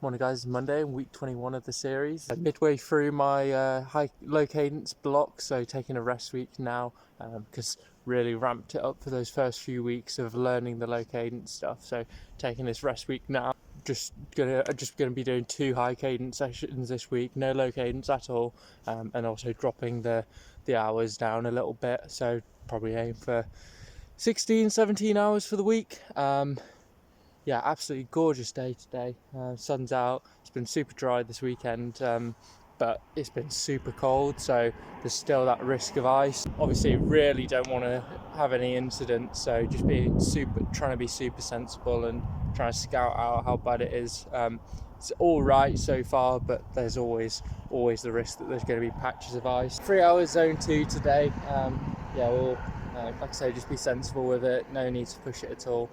Morning guys, it's Monday, week 21 of the series. Midway through my low cadence block, so taking a rest week now because really ramped it up for those first few weeks of learning the low cadence stuff. So taking this rest week now, just gonna be doing 2 high cadence sessions this week, no low cadence at all, and also dropping the hours down a little bit. So probably aim for 16-17 hours for the week. Yeah, absolutely gorgeous day today. Sun's out. It's been super dry this weekend, but it's been super cold, so there's still that risk of ice. Obviously, really don't want to have any incidents, so just trying to be super sensible and trying to scout out how bad it is. It's all right so far, but there's always the risk that there's going to be patches of ice. 3 hours zone 2 today. Yeah, we'll like I say, just be sensible with it. No need to push it at all.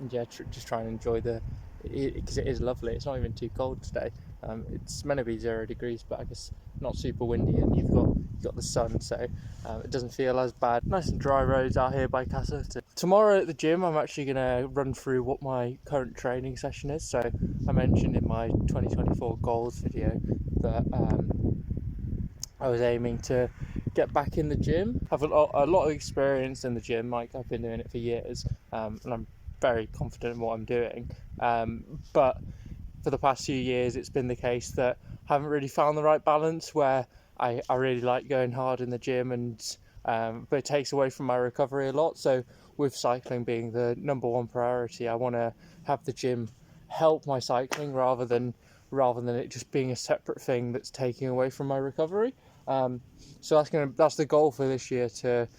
And yeah, just try and enjoy because it is lovely. It's not even too cold today. It's meant to be 0 degrees, but I guess not super windy, and you've got the sun, so it doesn't feel as bad. Nice and dry roads out here by Casa. Tomorrow at the gym, I'm actually going to run through what my current training session is. So I mentioned in my 2024 goals video that I was aiming to get back in the gym. I have a lot of experience in the gym. Like, I've been doing it for years, and I'm very confident in what I'm doing, but for the past few years it's been the case that I haven't really found the right balance where I really like going hard in the gym, and but it takes away from my recovery a lot. So with cycling being the #1 priority, I want to have the gym help my cycling rather than it just being a separate thing that's taking away from my recovery. So that's the goal for this year, to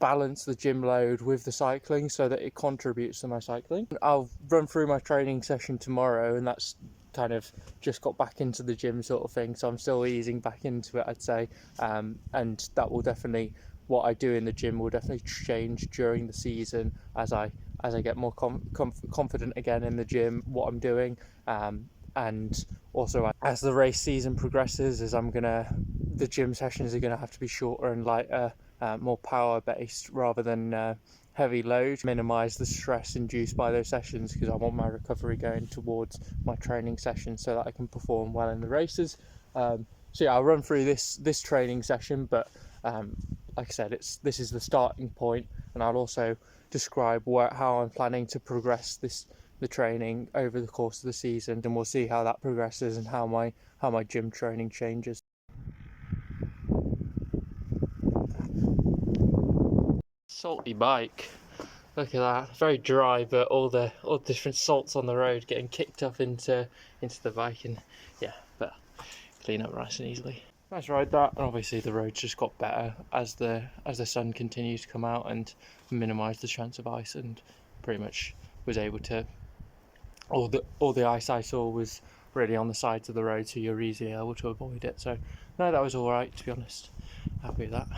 balance the gym load with the cycling so that it contributes to my cycling. I'll run through my training session tomorrow, and that's kind of just got back into the gym sort of thing, so I'm still easing back into it, I'd say, and that will definitely, what I do in the gym will definitely change during the season as I get more confident again in the gym, what I'm doing, and also as the race season progresses, the gym sessions are gonna have to be shorter and lighter, more power based rather than heavy load, minimize the stress induced by those sessions, because I want my recovery going towards my training session so that I can perform well in the races. So yeah, I'll run through this training session, but like I said, this is the starting point, and I'll also describe how I'm planning to progress the training over the course of the season, and we'll see how that progresses and how my gym training changes. Salty bike, look at that, very dry, but all the different salts on the road getting kicked up into the bike, and yeah, but clean up nice and easily. Nice ride that, and obviously the roads just got better as the sun continues to come out and minimise the chance of ice, and pretty much was able to, all the ice I saw was really on the sides of the road, so you're easily able to avoid it. So no, that was all right, to be honest. Happy with that.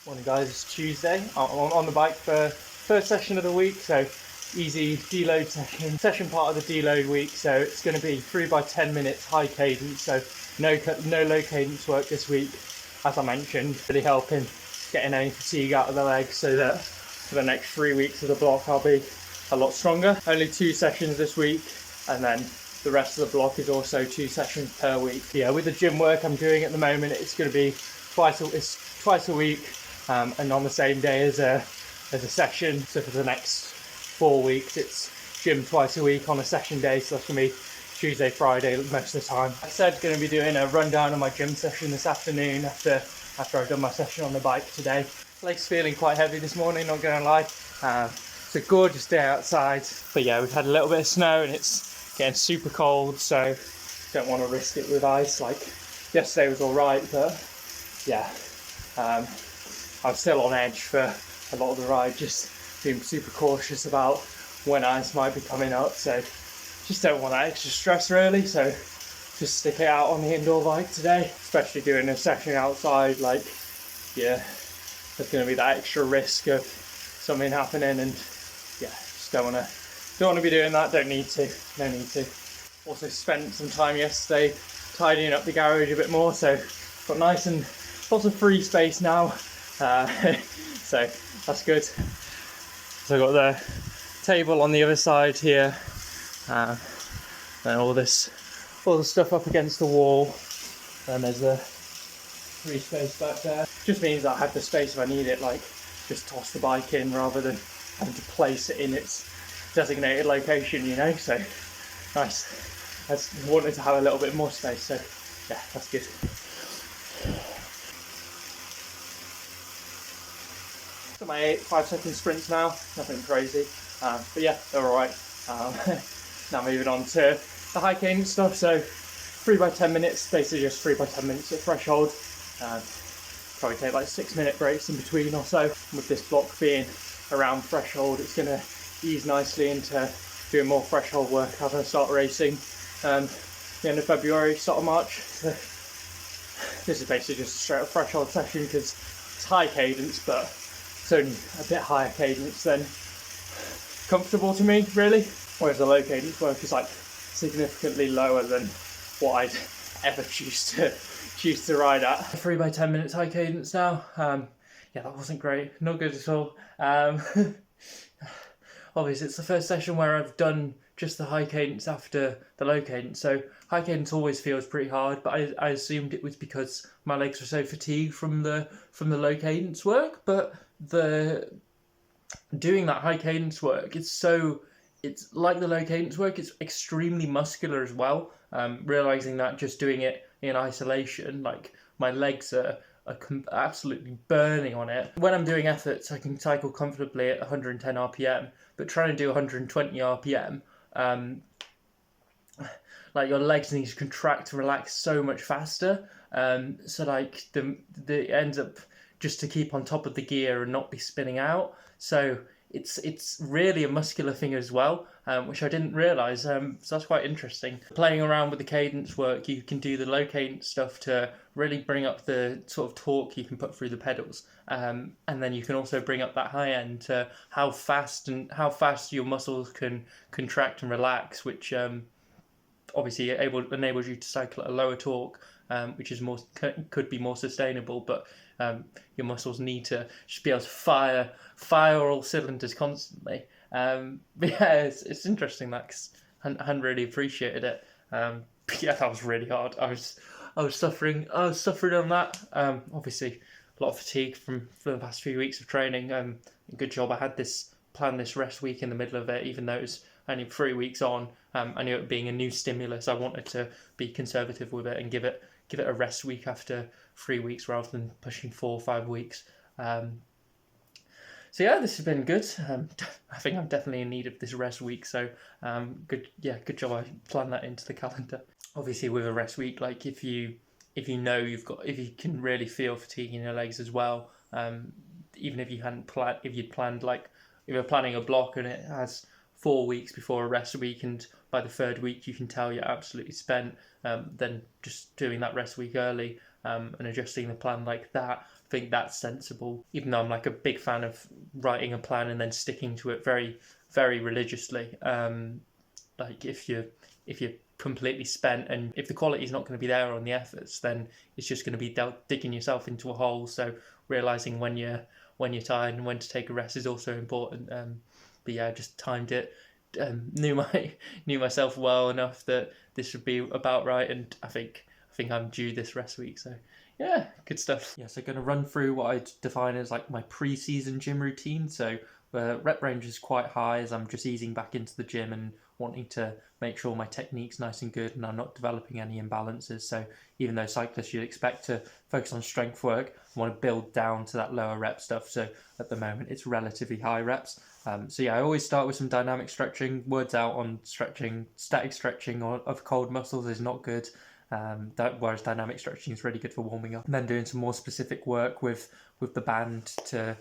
Morning guys, it's Tuesday. I'm on the bike for first session of the week, so easy deload session part of the deload week. So it's going to be 3 by 10 minutes high cadence, so no low cadence work this week, as I mentioned, really helping getting any fatigue out of the legs, so that for the next 3 weeks of the block I'll be a lot stronger. Only 2 sessions this week, and then the rest of the block is also 2 sessions per week. Yeah, with the gym work I'm doing at the moment, it's going to be twice a week, and on the same day as a session. So for the next 4 weeks it's gym twice a week on a session day, so that's going to be Tuesday, Friday most of the time. I said going to be doing a rundown of my gym session this afternoon after I've done my session on the bike today. Legs feeling quite heavy this morning, not going to lie. It's a gorgeous day outside, but yeah, we've had a little bit of snow and it's getting super cold, so don't want to risk it with ice. Like, yesterday was alright, but yeah, I was still on edge for a lot of the ride, just being super cautious about when ice might be coming up, so just don't want that extra stress really, so just stick it out on the indoor bike today, especially doing a session outside. Like, yeah, there's going to be that extra risk of something happening, and yeah, just don't want to be doing that. No need to. Also spent some time yesterday tidying up the garage a bit more, so got nice and lots of free space now, so that's good. So I got the table on the other side here, Then all the stuff up against the wall. And there's a free space back there. Just means I have the space if I need it, like just toss the bike in rather than having to place it in its designated location, you know, so nice. I just wanted to have a little bit more space, so yeah, that's good. So my 5-second sprints now, nothing crazy, but yeah, they're alright. Now moving on to the high cadence stuff, so 3x10 minutes, basically just 3x10 minutes at threshold. Probably take like 6-minute breaks in between or so. With this block being around threshold, it's going to ease nicely into doing more threshold work as I start racing. The end of February, start of March. So this is basically just a straight up threshold session because it's high cadence, but it's only a bit higher cadence than comfortable to me, really. Whereas the low cadence work is like significantly lower than what I'd ever choose to ride at. 3x10 minutes high cadence now. Yeah, that wasn't great. Not good at all. Obviously, it's the first session where I've done just the high cadence after the low cadence. So high cadence always feels pretty hard, but I assumed it was because my legs were so fatigued from the low cadence work. But doing that high cadence work, it's like the low cadence work. It's extremely muscular as well. Realizing that just doing it in isolation, like my legs are absolutely burning on it. When I'm doing efforts, I can cycle comfortably at 110 RPM, but trying to do 120 RPM, like your legs need to contract and relax so much faster. So like the ends up just to keep on top of the gear and not be spinning out. So it's really a muscular thing as well, which I didn't realise, so that's quite interesting. Playing around with the cadence work, you can do the low cadence stuff to really bring up the sort of torque you can put through the pedals, and then you can also bring up that high end to how fast your muscles can contract and relax, which obviously enables you to cycle at a lower torque, which is could be more sustainable, but your muscles need to just be able to fire all cylinders constantly. But yeah, it's interesting that, cause I hadn't really appreciated it. But yeah, that was really hard. I was suffering on that. Obviously, a lot of fatigue from the past few weeks of training. Good job I had this rest week in the middle of it, even though it was only 3 weeks on. I knew it being a new stimulus, I wanted to be conservative with it and give it a rest week after 3 weeks rather than pushing 4 or 5 weeks. So yeah, this has been good. I think I'm definitely in need of this rest week. So good job I planned that into the calendar. Obviously, with a rest week, like if you can really feel fatigue in your legs as well. Even if you'd planned, like if you're planning a block and it has 4 weeks before a rest week, and by the 3rd week you can tell you're absolutely spent, then just doing that rest week early and adjusting the plan like that, I think that's sensible. Even though I'm like a big fan of writing a plan and then sticking to it very, very religiously. Like if you're completely spent and if the quality is not going to be there on the efforts, then it's just going to be digging yourself into a hole. So realizing when you're tired and when to take a rest is also important. But yeah, I just timed it. Knew myself well enough that this would be about right, and I think I'm due this rest week. So yeah, good stuff. Yeah, so going to run through what I define as like my pre-season gym routine. So the rep range is quite high as I'm just easing back into the gym and wanting to make sure my technique's nice and good and I'm not developing any imbalances. So even though cyclists you'd expect to focus on strength work, I want to build down to that lower rep stuff. So at the moment it's relatively high reps. So yeah, I always start with some dynamic stretching. Words out on stretching. Static stretching of cold muscles is not good. Whereas dynamic stretching is really good for warming up. And then doing some more specific work with the band to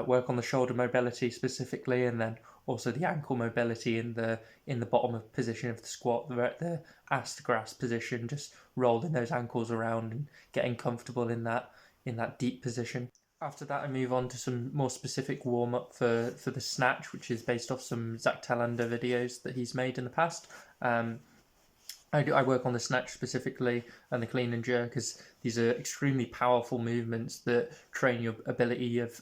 work on the shoulder mobility specifically, and then also the ankle mobility in the bottom of position of the squat, the ass to grass position, just rolling those ankles around and getting comfortable in that deep position. After that, I move on to some more specific warm-up for the snatch, which is based off some Zach Talander videos that he's made in the past. I work on the snatch specifically and the clean and jerk, because these are extremely powerful movements that train your ability of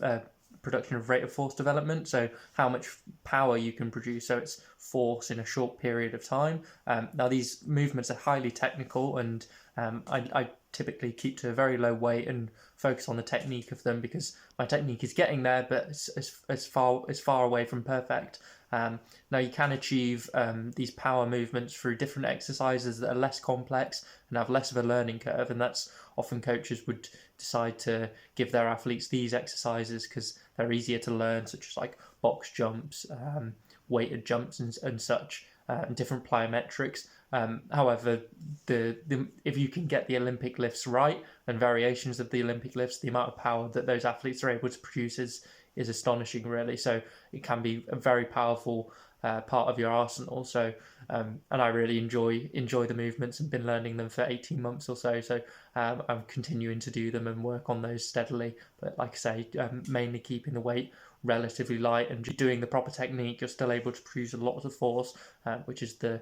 production of rate of force development, so how much power you can produce. So it's force in a short period of time. Now these movements are highly technical, and I typically keep to a very low weight and focus on the technique of them, because my technique is getting there, but it's far away from perfect. Now you can achieve these power movements through different exercises that are less complex and have less of a learning curve, and that's often coaches would decide to give their athletes these exercises because they're easier to learn, such as like box jumps, weighted jumps and such, and different plyometrics. However, if you can get the Olympic lifts right and variations of the Olympic lifts, the amount of power that those athletes are able to produce is astonishing, really. So it can be a very powerful part of your arsenal. So and I really enjoy the movements and been learning them for 18 months or so. So I'm continuing to do them and work on those steadily. But like I say, mainly keeping the weight relatively light and doing the proper technique, you're still able to produce a lot of force, which is the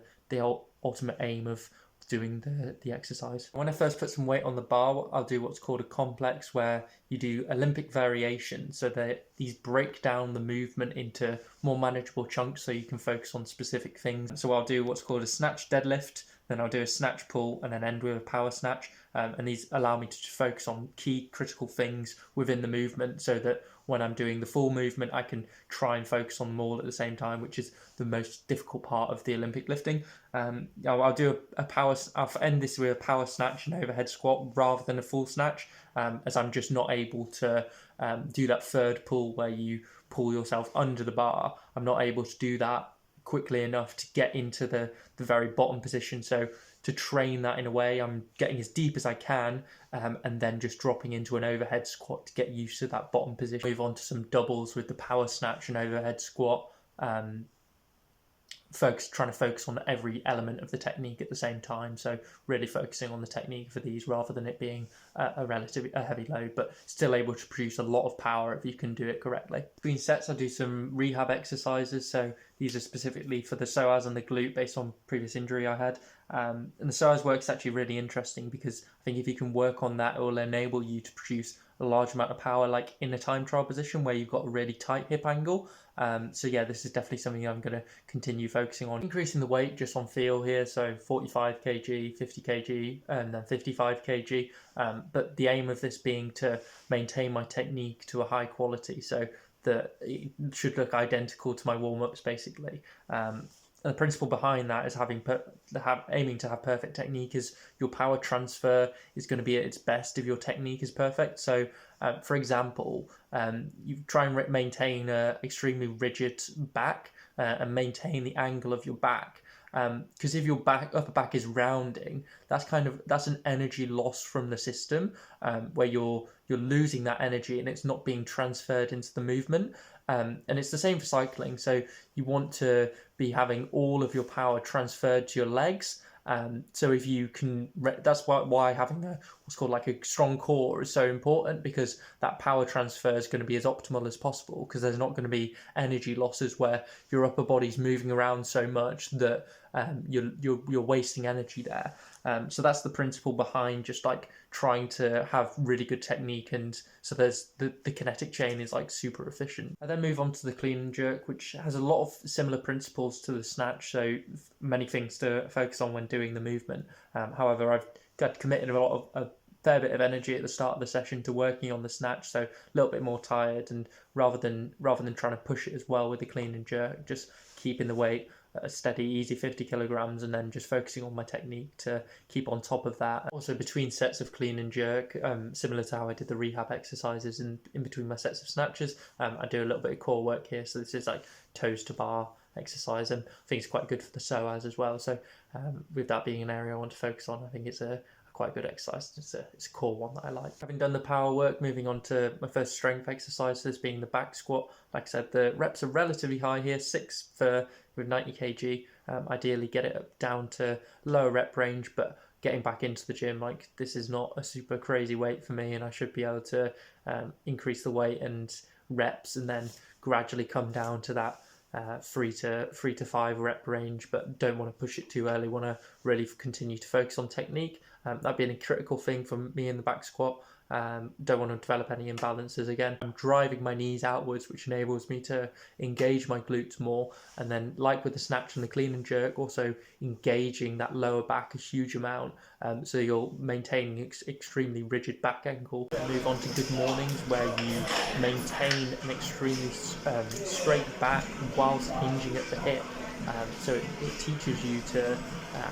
ultimate aim of doing the exercise. When I first put some weight on the bar, I'll do what's called a complex, where you do Olympic variation, so that these break down the movement into more manageable chunks so you can focus on specific things. So I'll do what's called a snatch deadlift, then I'll do a snatch pull, and then end with a power snatch. And these allow me to focus on key critical things within the movement, so that when I'm doing the full movement, I can try and focus on them all at the same time, which is the most difficult part of the Olympic lifting. I'll do I'll end this with a power snatch and overhead squat rather than a full snatch, as I'm just not able to do that third pull where you pull yourself under the bar. I'm not able to do that quickly enough to get into the very bottom position. So to train that in a way, I'm getting as deep as I can, and then just dropping into an overhead squat to get used to that bottom position. Move on to some doubles with the power snatch and overhead squat, trying to focus on every element of the technique at the same time. So really focusing on the technique for these rather than it being a relatively heavy load, but still able to produce a lot of power if you can do it correctly. Between sets, I do some rehab exercises. So these are specifically for the psoas and the glute based on previous injury I had. And the psoas work's actually really interesting, because I think if you can work on that, it will enable you to produce a large amount of power, like in a time trial position where you've got a really tight hip angle. So yeah, this is definitely something I'm going to continue focusing on. Increasing the weight just on feel here, so 45 kg, 50 kg, and then 55 kg. But the aim of this being to maintain my technique to a high quality, so that it should look identical to my warm-ups basically. And the principle behind that is aiming to have perfect technique. Is your power transfer is going to be at its best if your technique is perfect. So, for example, you try and maintain a extremely rigid back and maintain the angle of your back. Because if your upper back is rounding, that's an energy loss from the system, where you're losing that energy and it's not being transferred into the movement. And it's the same for cycling. So you want to be having all of your power transferred to your legs. So if you can, that's why having what's called like a strong core is so important, because that power transfer is going to be as optimal as possible, because there's not going to be energy losses where your upper body's moving around so much that you're wasting energy there. So that's the principle behind just like trying to have really good technique, and so there's the kinetic chain is like super efficient. I then move on to the clean and jerk, which has a lot of similar principles to the snatch, so many things to focus on when doing the movement. However, I've committed a fair bit of energy at the start of the session to working on the snatch, so a little bit more tired, and rather than trying to push it as well with the clean and jerk, just keeping the weight a steady, easy 50 kilograms, and then just focusing on my technique to keep on top of that. Also, between sets of clean and jerk, similar to how I did the rehab exercises in between my sets of snatches, I do a little bit of core work here. So this is like toes to bar exercise, and I think it's quite good for the psoas as well. So with that being an area I want to focus on, I think it's a quite a good exercise. It's a core one that I like. Having done the power work, moving on to my first strength exercise, this being the back squat. Like I said, the reps are relatively high here, 6 with 90 kg. Ideally get it up down to lower rep range, but getting back into the gym, like this is not a super crazy weight for me, and I should be able to increase the weight and reps and then gradually come down to that 3 to 5 rep range, but don't want to push it too early. Want to really continue to focus on technique. That being a critical thing for me in the back squat. Don't want to develop any imbalances again. I'm driving my knees outwards, which enables me to engage my glutes more. And then, like with the snatch and the clean and jerk, also engaging that lower back a huge amount. So you're maintaining extremely rigid back ankle. Move on to good mornings, where you maintain an extremely straight back whilst hinging at the hip. So it teaches you to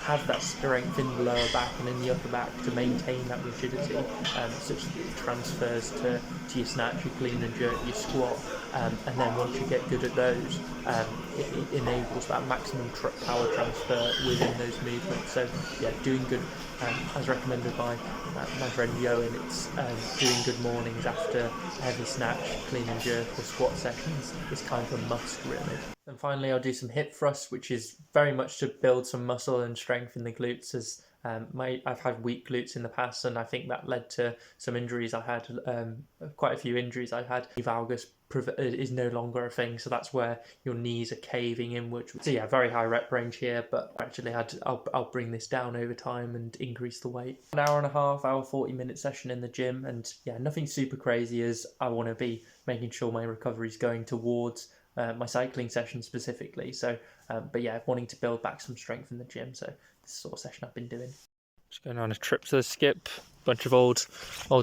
have that strength in the lower back and in the upper back to maintain that rigidity, such that it transfers to your snatch, your clean and jerk, your squat, and then once you get good at those, it enables that maximum power transfer within those movements. So yeah, doing good, as recommended by my friend Johan, it's doing good mornings after heavy snatch, clean and jerk or squat sessions is kind of a must, really. And finally, I'll do some hip thrusts, which is very much to build some muscle and strength in the glutes, as I've had weak glutes in the past, and I think that led to some injuries I had, quite a few injuries I had. Valgus is no longer a thing, so that's where your knees are caving inwards. So yeah, very high rep range here, but actually I'll bring this down over time and increase the weight. An hour and a half, 40-minute session in the gym, and yeah, nothing super crazy, as I want to be making sure my recovery is going towards my cycling session specifically. So, but yeah, wanting to build back some strength in the gym. So this sort of session I've been doing. Just going on a trip to the skip, bunch of old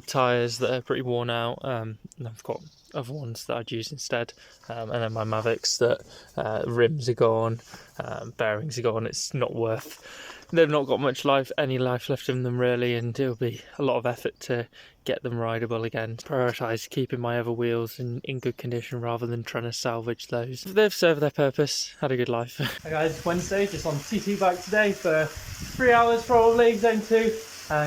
tyres that are pretty worn out, and I've got other ones that I'd use instead, and then my Mavics that rims are gone, bearings are gone. It's not worth, they've not got any life left in them really, and it'll be a lot of effort to get them rideable again. Prioritise keeping my other wheels in good condition rather than trying to salvage those. They've served their purpose, had a good life. Hi guys, Wednesday, just on TT bike today for 3 hours probably, zone 2.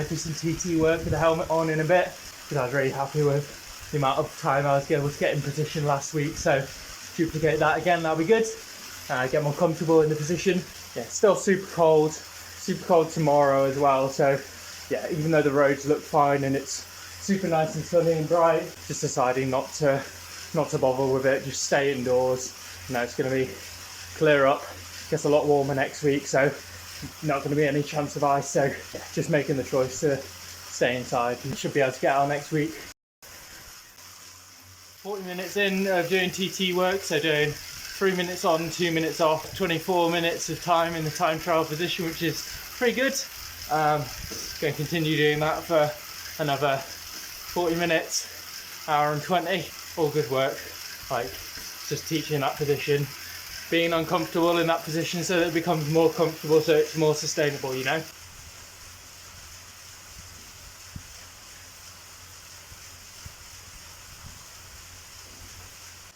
Do some TT work with the helmet on in a bit, because I was really happy with the amount of time I was able to get in position last week, so duplicate that again, that'll be good. Get more comfortable in the position. Yeah, still super cold tomorrow as well, so yeah, even though the roads look fine and it's super nice and sunny and bright, just deciding not to bother with it, just stay indoors. You know, it's going to be clear up, gets a lot warmer next week, so not going to be any chance of ice, so yeah, just making the choice to stay inside and should be able to get out next week. 40 minutes in of doing TT work, so doing 3 minutes on, 2 minutes off, 24 minutes of time in the time trial position, which is pretty good. Going to continue doing that for another 40 minutes, hour and 20, all good work, like just teaching that position, being uncomfortable in that position so that it becomes more comfortable, so it's more sustainable, you know.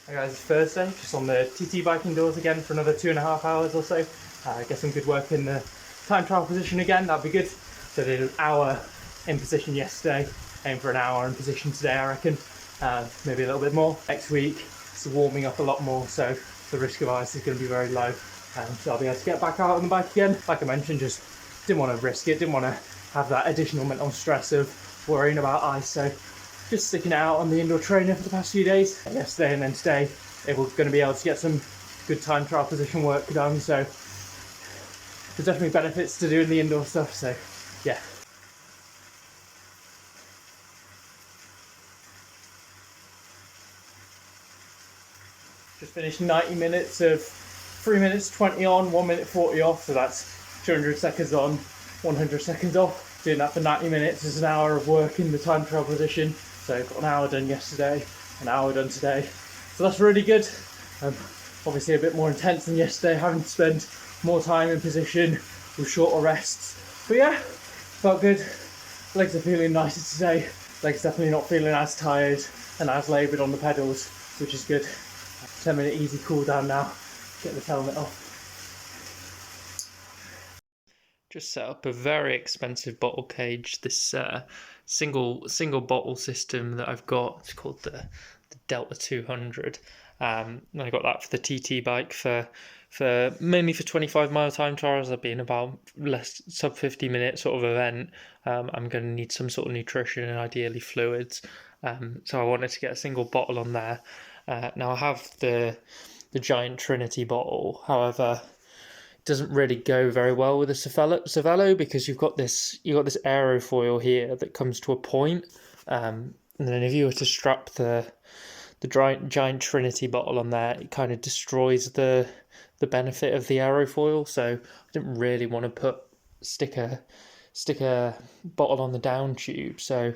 Hi guys, it's Thursday, just on the TT bike indoors again for another 2.5 hours or so. Get some good work in the time trial position again, that'd be good. So I did an hour in position yesterday, aim for an hour in position today I reckon, maybe a little bit more. Next week it's warming up a lot more, so the risk of ice is going to be very low, so I'll be able to get back out on the bike again. Like I mentioned, just didn't want to risk it, didn't want to have that additional mental stress of worrying about ice, so just sticking it out on the indoor trainer for the past few days. Yesterday and then today, we're going to be able to get some good time trial position work done, so there's definitely benefits to doing the indoor stuff, so yeah. Just finished 90 minutes of 3 minutes 20 on, 1 minute 40 off, so that's 200 seconds on, 100 seconds off. Doing that for 90 minutes is an hour of work in the time trial position. So got an hour done yesterday, an hour done today. So that's really good. Obviously a bit more intense than yesterday, having to spend more time in position with shorter rests. But yeah, felt good. Legs are feeling nicer today. Legs definitely not feeling as tired and as laboured on the pedals, which is good. 10-minute easy cool down now. Get the helmet off. Just set up a very expensive bottle cage. This single bottle system that I've got. It's called the Delta 200. And I got that for the TT bike for mainly for 25-mile time trials. That being about sub 50 minute sort of event. I'm going to need some sort of nutrition and ideally fluids. So I wanted to get a single bottle on there. Now I have the giant Trinity bottle, however, it doesn't really go very well with the Cervelo because you've got this aerofoil here that comes to a point, And then if you were to strap the giant Trinity bottle on there, it kind of destroys the benefit of the aerofoil. So I didn't really want to stick a bottle on the down tube. So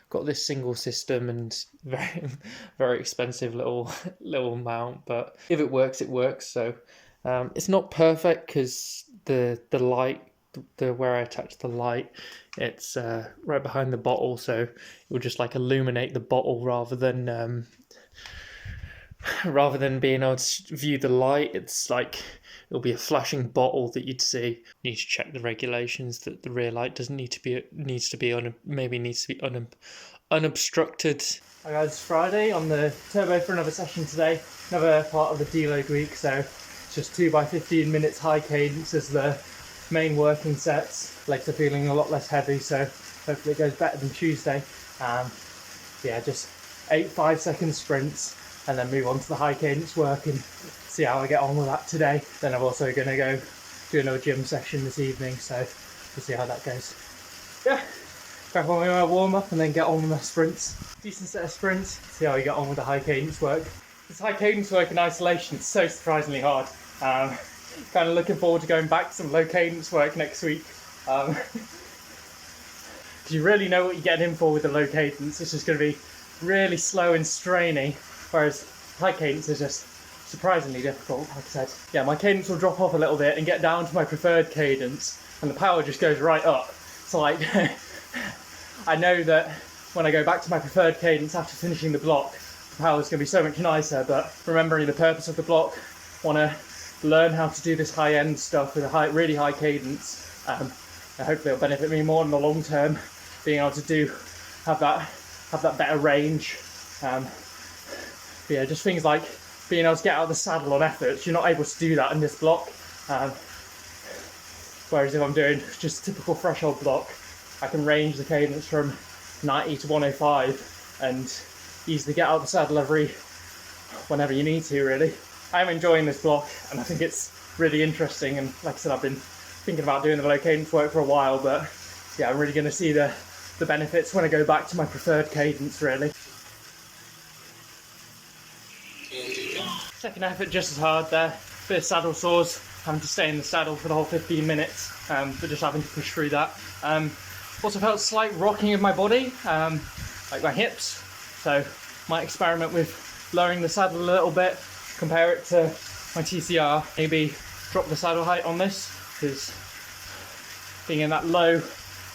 got this single system and very very expensive little mount. But if it works, it works. So it's not perfect because the light, where I attach the light, it's right behind the bottle, so it will just like illuminate the bottle rather than being able to view the light. It's like it'll be a flashing bottle that you'd see. You need to check the regulations that the rear light needs to be unobstructed. Hi guys, it's Friday on the turbo for another session today, another part of the deload week. So it's just 2 by 15 minutes high cadence as the main working sets. Legs are feeling a lot less heavy, so hopefully it goes better than Tuesday. Yeah, just 8 5-second sprints and then move on to the high cadence work and see how I get on with that today. Then I'm also going to go do another gym session this evening, so we'll see how that goes. Yeah, crack on with my warm up and then get on with my sprints. Decent set of sprints, see how we get on with the high cadence work. This high cadence work in isolation is so surprisingly hard. Kind of looking forward to going back to some low cadence work next week. Because you really know what you're getting in for with the low cadence. It's just going to be really slow and straining, whereas high cadence is just surprisingly difficult, like I said. Yeah, my cadence will drop off a little bit and get down to my preferred cadence, and the power just goes right up. So like, I know that when I go back to my preferred cadence after finishing the block, the power is going to be so much nicer, but remembering the purpose of the block, want to learn how to do this high-end stuff with a really high cadence. Hopefully it'll benefit me more in the long term, being able to have that better range. But yeah, just things like being able to get out of the saddle on efforts. You're not able to do that in this block. Whereas if I'm doing just a typical threshold block, I can range the cadence from 90 to 105 and easily get out of the saddle whenever you need to, really. I'm enjoying this block and I think it's really interesting, and like I said, I've been thinking about doing the low cadence work for a while, but yeah, I'm really going to see the benefits when I go back to my preferred cadence, really. Second effort just as hard there, bit of saddle sores, having to stay in the saddle for the whole 15 minutes, but just having to push through that. Also felt slight rocking of my body, like my hips, so might experiment with lowering the saddle a little bit, compare it to my TCR, maybe drop the saddle height on this, because being in that low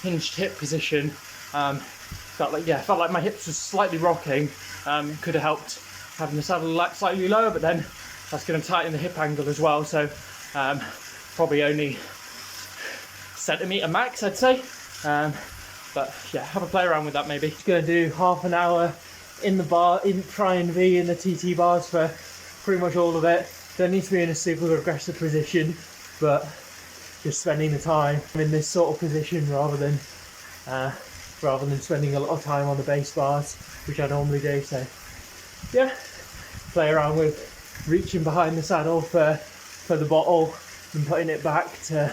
hinged hip position, felt like my hips were slightly rocking. Could have helped having the saddle slightly lower, but then that's going to tighten the hip angle as well, so probably only centimetre max, I'd say. But yeah, have a play around with that maybe. Just going to do half an hour in the bar, in try and be in the TT bars for pretty much all of it. Don't need to be in a super aggressive position, but just spending the time in this sort of position rather than spending a lot of time on the base bars, which I normally do. So yeah, play around with reaching behind the saddle for the bottle and putting it back to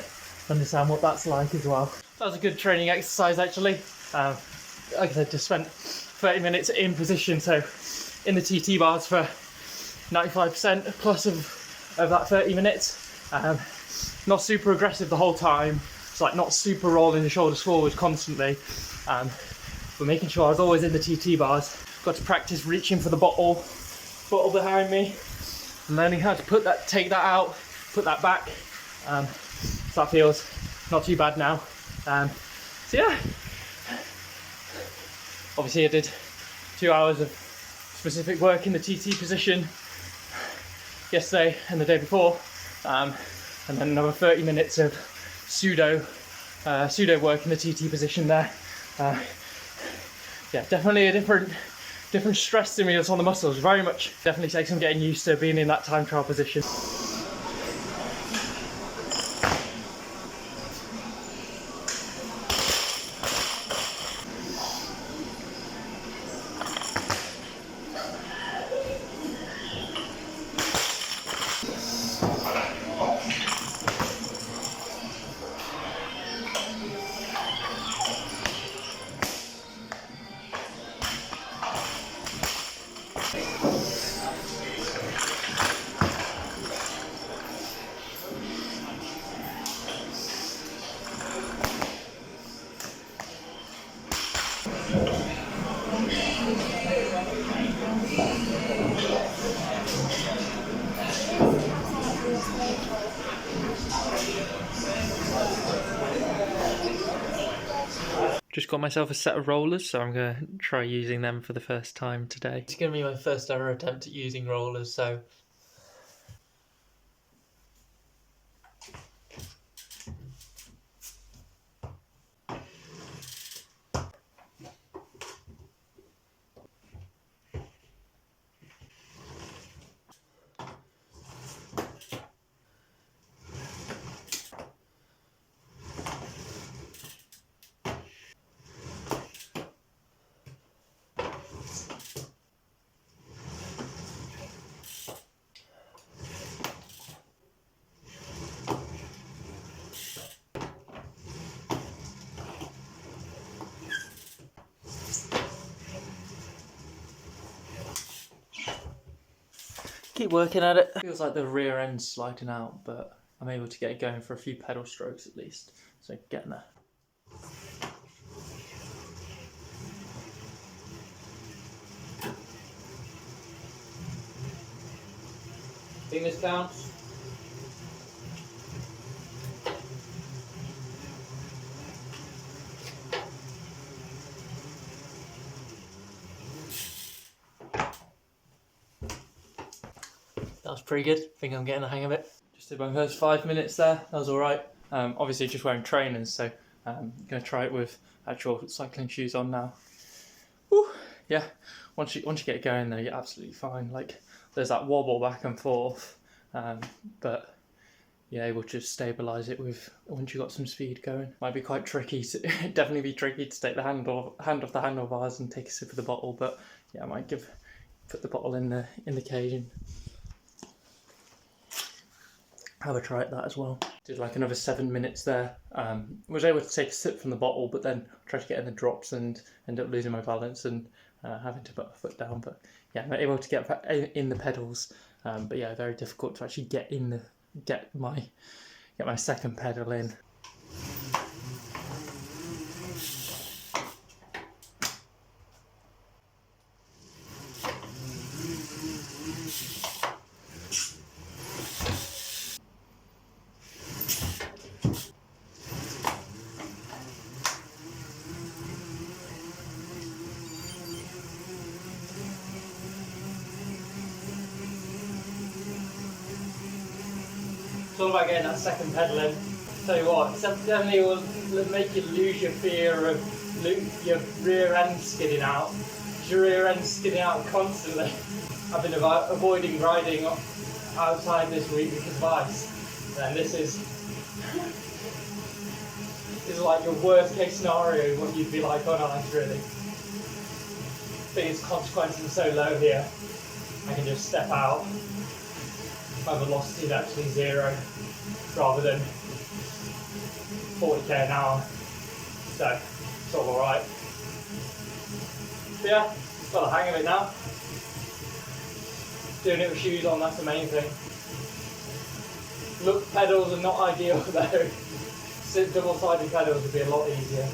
understand what that's like as well. That was a good training exercise actually. Like I said, just spent 30 minutes in position, so in the TT bars for 95% plus of that 30 minutes. Not super aggressive the whole time. It's like not super rolling the shoulders forward constantly. But making sure I was always in the TT bars. Got to practice reaching for the bottle behind me, and learning how to take that out, put that back. So that feels not too bad now. So yeah, obviously I did 2 hours of specific work in the TT position yesterday and the day before, and then another 30 minutes of pseudo work in the TT position there. Yeah, definitely a different stress stimulus on the muscles. Very much, definitely takes some getting used to being in that time trial position. Just got myself a set of rollers, so I'm going to try using them for the first time today. It's going to be my first ever attempt at using rollers, so... Keep working at it. Feels like the rear end's sliding out, but I'm able to get it going for a few pedal strokes at least. So getting there. Think this counts? That was pretty good. I think I'm getting the hang of it. Just did my first 5 minutes there. That was all right. Obviously just wearing trainers, so I'm going to try it with actual cycling shoes on now. Whew. Yeah, once you get going though, you're absolutely fine. Like there's that wobble back and forth, but you're able to stabilise it with once you got some speed going. Might be quite tricky. Definitely be tricky to take the hand off the handlebars and take a sip of the bottle. But yeah, I might put the bottle in the cage and have a try at that as well. Did like another 7 minutes there. Was able to take a sip from the bottle, but then tried to get in the drops and end up losing my balance and having to put my foot down. But yeah, I'm able to get in the pedals. But yeah, very difficult to actually get my second pedal in. It's all about getting that second pedal in. Tell you what, it definitely will make you lose your fear of your rear end skidding out. Your rear end skidding out constantly. I've been avoiding riding outside this week because of ice, and this is like your worst case scenario, what you'd be like on ice really. Biggest consequences are so low here, I can just step out. My velocity is actually 0 rather than 40k an hour, so it's all alright. But yeah, got the hang of it now. Doing it with shoes on, that's the main thing. Look, pedals are not ideal though. Double-sided pedals would be a lot easier.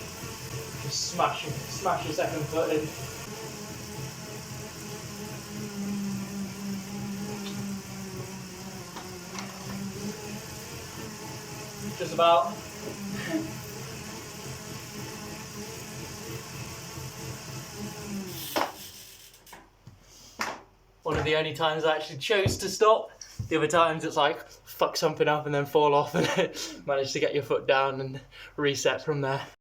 Just smash your second foot in. Just about. One of the only times I actually chose to stop. The other times it's like fuck something up and then fall off and manage to get your foot down and reset from there.